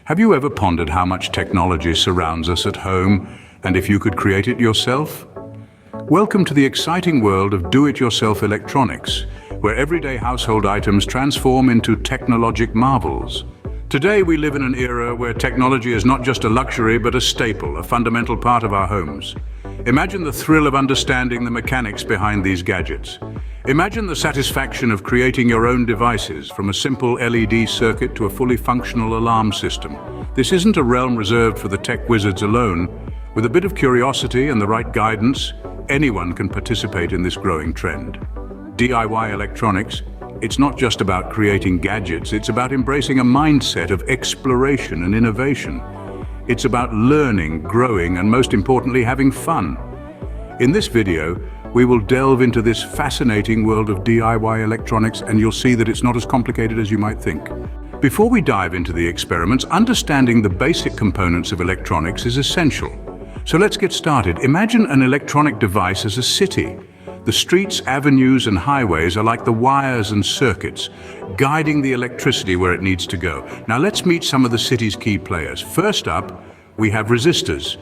Have you ever pondered how much technology surrounds us at home, and if you could create it yourself? Welcome to the exciting world of do-it-yourself electronics, where everyday household items transform into technologic marvels. Today we live in an era where technology is not just a luxury but a staple, a fundamental part of our homes. Imagine the thrill of understanding the mechanics behind these gadgets. Imagine the satisfaction of creating your own devices, from a simple LED circuit to a fully functional alarm system. This isn't a realm reserved for the tech wizards alone. With a bit of curiosity and the right guidance, anyone can participate in this growing trend. DIY electronics, it's not just about creating gadgets, it's about embracing a mindset of exploration and innovation. It's about learning, growing, and most importantly, having fun. In this video, we will delve into this fascinating world of DIY electronics, and you'll see that it's not as complicated as you might think. Before we dive into the experiments, understanding the basic components of electronics is essential. So let's get started. Imagine an electronic device as a city. The streets, avenues, and highways are like the wires and circuits, guiding the electricity where it needs to go. Now let's meet some of the city's key players. First up, we have resistors.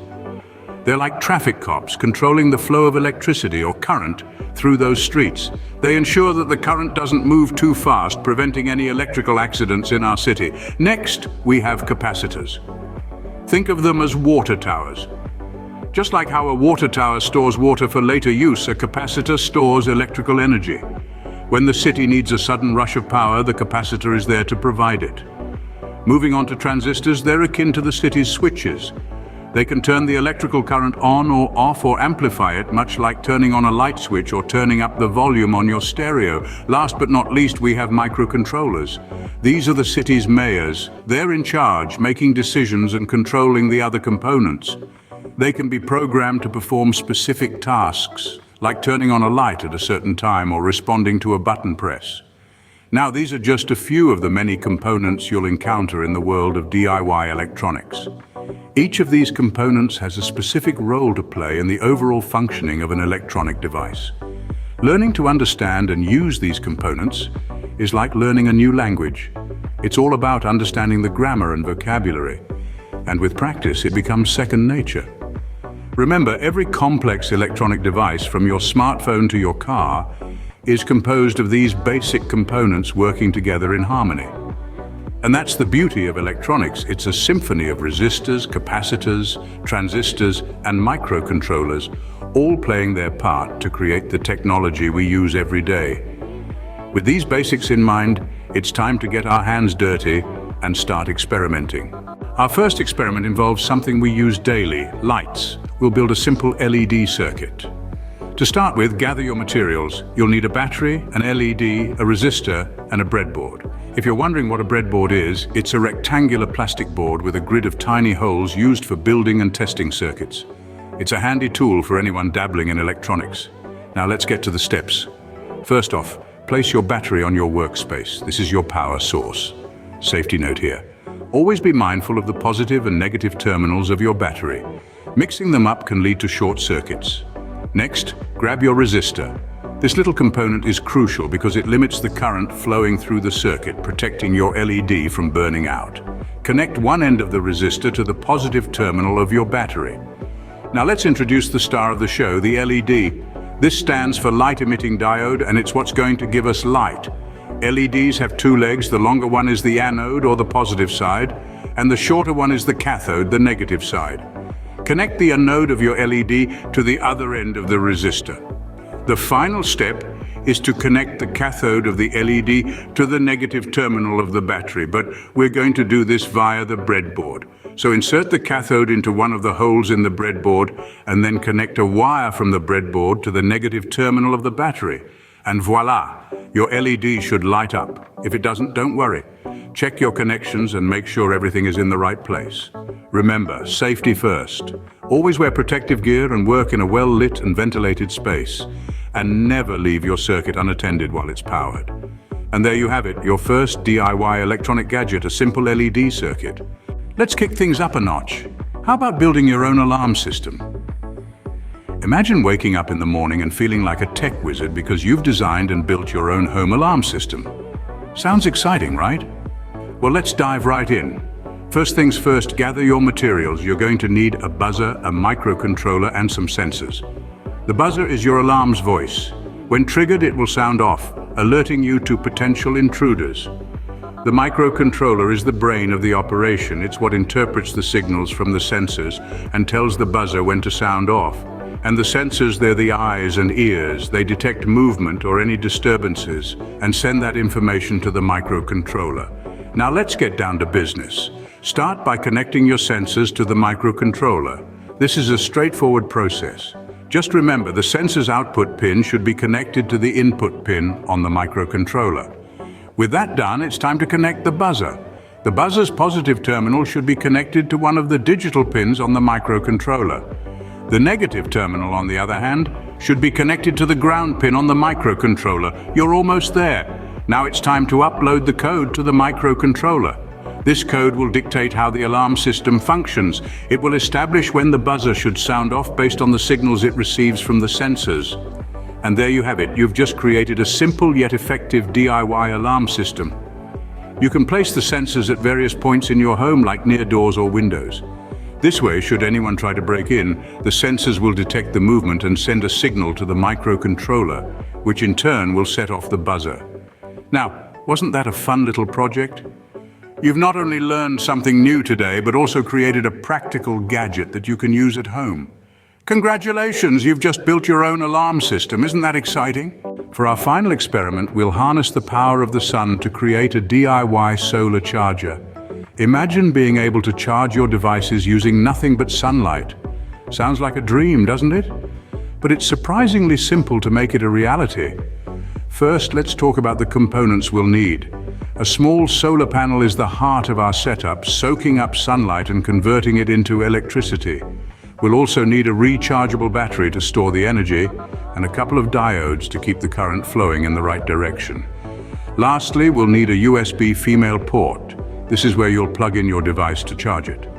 They're like traffic cops, controlling the flow of electricity or current through those streets. They ensure that the current doesn't move too fast, preventing any electrical accidents in our city. Next, we have capacitors. Think of them as water towers. Just like how a water tower stores water for later use, a capacitor stores electrical energy. When the city needs a sudden rush of power, the capacitor is there to provide it. Moving on to transistors, they're akin to the city's switches. They can turn the electrical current on or off or amplify it, much like turning on a light switch or turning up the volume on your stereo. Last but not least, we have microcontrollers. These are the city's mayors. They're in charge, making decisions and controlling the other components. They can be programmed to perform specific tasks, like turning on a light at a certain time or responding to a button press. Now, these are just a few of the many components you'll encounter in the world of DIY electronics. Each of these components has a specific role to play in the overall functioning of an electronic device. Learning to understand and use these components is like learning a new language. It's all about understanding the grammar and vocabulary, and with practice it becomes second nature. Remember, every complex electronic device, from your smartphone to your car, is composed of these basic components working together in harmony. And that's the beauty of electronics. It's a symphony of resistors, capacitors, transistors, and microcontrollers, all playing their part to create the technology we use every day. With these basics in mind, it's time to get our hands dirty and start experimenting. Our first experiment involves something we use daily: lights. We'll build a simple LED circuit. To start with, gather your materials. You'll need a battery, an LED, a resistor, and a breadboard. If you're wondering what a breadboard is, it's a rectangular plastic board with a grid of tiny holes used for building and testing circuits. It's a handy tool for anyone dabbling in electronics. Now let's get to the steps. First off, place your battery on your workspace. This is your power source. Safety note here: always be mindful of the positive and negative terminals of your battery. Mixing them up can lead to short circuits. Next, grab your resistor. This little component is crucial because it limits the current flowing through the circuit, protecting your LED from burning out. Connect one end of the resistor to the positive terminal of your battery. Now let's introduce the star of the show, the LED. This stands for light-emitting diode, and it's what's going to give us light. LEDs have two legs. The longer one is the anode, or the positive side, and the shorter one is the cathode, the negative side. Connect the anode of your LED to the other end of the resistor. The final step is to connect the cathode of the LED to the negative terminal of the battery, but we're going to do this via the breadboard. So insert the cathode into one of the holes in the breadboard and then connect a wire from the breadboard to the negative terminal of the battery. And voila, your LED should light up. If it doesn't, don't worry. Check your connections and make sure everything is in the right place. Remember, safety first. Always wear protective gear and work in a well-lit and ventilated space. And never leave your circuit unattended while it's powered. And there you have it, your first DIY electronic gadget, a simple LED circuit. Let's kick things up a notch. How about building your own alarm system? Imagine waking up in the morning and feeling like a tech wizard because you've designed and built your own home alarm system. Sounds exciting, right? Well, let's dive right in. First things first, gather your materials. You're going to need a buzzer, a microcontroller, and some sensors. The buzzer is your alarm's voice. When triggered, it will sound off, alerting you to potential intruders. The microcontroller is the brain of the operation. It's what interprets the signals from the sensors and tells the buzzer when to sound off. And the sensors, they're the eyes and ears. They detect movement or any disturbances and send that information to the microcontroller. Now let's get down to business. Start by connecting your sensors to the microcontroller. This is a straightforward process. Just remember, the sensor's output pin should be connected to the input pin on the microcontroller. With that done, it's time to connect the buzzer. The buzzer's positive terminal should be connected to one of the digital pins on the microcontroller. The negative terminal, on the other hand, should be connected to the ground pin on the microcontroller. You're almost there. Now it's time to upload the code to the microcontroller. This code will dictate how the alarm system functions. It will establish when the buzzer should sound off based on the signals it receives from the sensors. And there you have it. You've just created a simple yet effective DIY alarm system. You can place the sensors at various points in your home, like near doors or windows. This way, should anyone try to break in, the sensors will detect the movement and send a signal to the microcontroller, which in turn will set off the buzzer. Now, wasn't that a fun little project? You've not only learned something new today, but also created a practical gadget that you can use at home. Congratulations, you've just built your own alarm system. Isn't that exciting? For our final experiment, we'll harness the power of the sun to create a DIY solar charger. Imagine being able to charge your devices using nothing but sunlight. Sounds like a dream, doesn't it? But it's surprisingly simple to make it a reality. First, let's talk about the components we'll need. A small solar panel is the heart of our setup, soaking up sunlight and converting it into electricity. We'll also need a rechargeable battery to store the energy and a couple of diodes to keep the current flowing in the right direction. Lastly, we'll need a USB female port. This is where you'll plug in your device to charge it.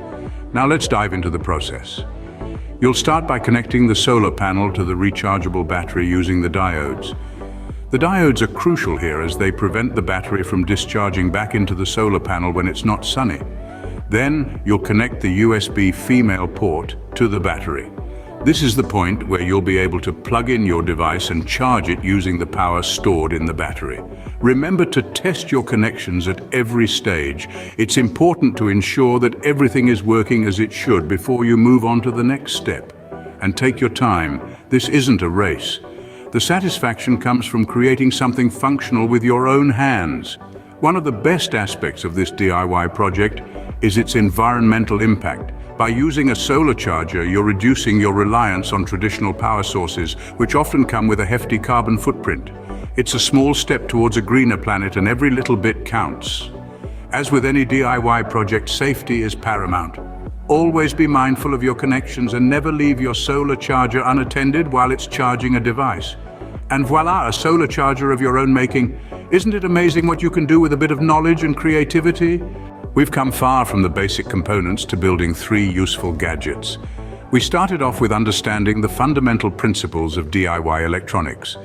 Now let's dive into the process. You'll start by connecting the solar panel to the rechargeable battery using the diodes. The diodes are crucial here as they prevent the battery from discharging back into the solar panel when it's not sunny. Then you'll connect the USB female port to the battery. This is the point where you'll be able to plug in your device and charge it using the power stored in the battery. Remember to test your connections at every stage. It's important to ensure that everything is working as it should before you move on to the next step. And take your time. This isn't a race. The satisfaction comes from creating something functional with your own hands. One of the best aspects of this DIY project is its environmental impact. By using a solar charger, you're reducing your reliance on traditional power sources, which often come with a hefty carbon footprint. It's a small step towards a greener planet, and every little bit counts. As with any DIY project, safety is paramount. Always be mindful of your connections and never leave your solar charger unattended while it's charging a device. And voila, a solar charger of your own making. Isn't it amazing what you can do with a bit of knowledge and creativity? We've come far from the basic components to building 3 useful gadgets. We started off with understanding the fundamental principles of DIY electronics.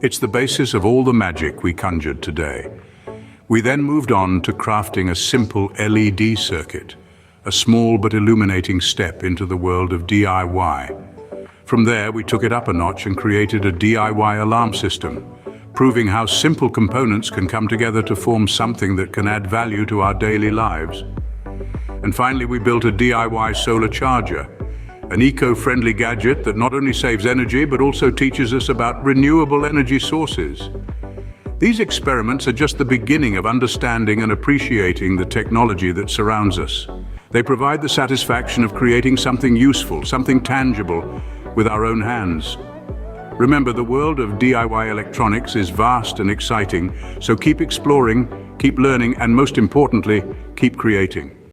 It's the basis of all the magic we conjured today. We then moved on to crafting a simple LED circuit, a small but illuminating step into the world of DIY. From there, we took it up a notch and created a DIY alarm system, proving how simple components can come together to form something that can add value to our daily lives. And finally, we built a DIY solar charger, an eco-friendly gadget that not only saves energy, but also teaches us about renewable energy sources. These experiments are just the beginning of understanding and appreciating the technology that surrounds us. They provide the satisfaction of creating something useful, something tangible, with our own hands. Remember, the world of DIY electronics is vast and exciting, so keep exploring, keep learning, and most importantly, keep creating.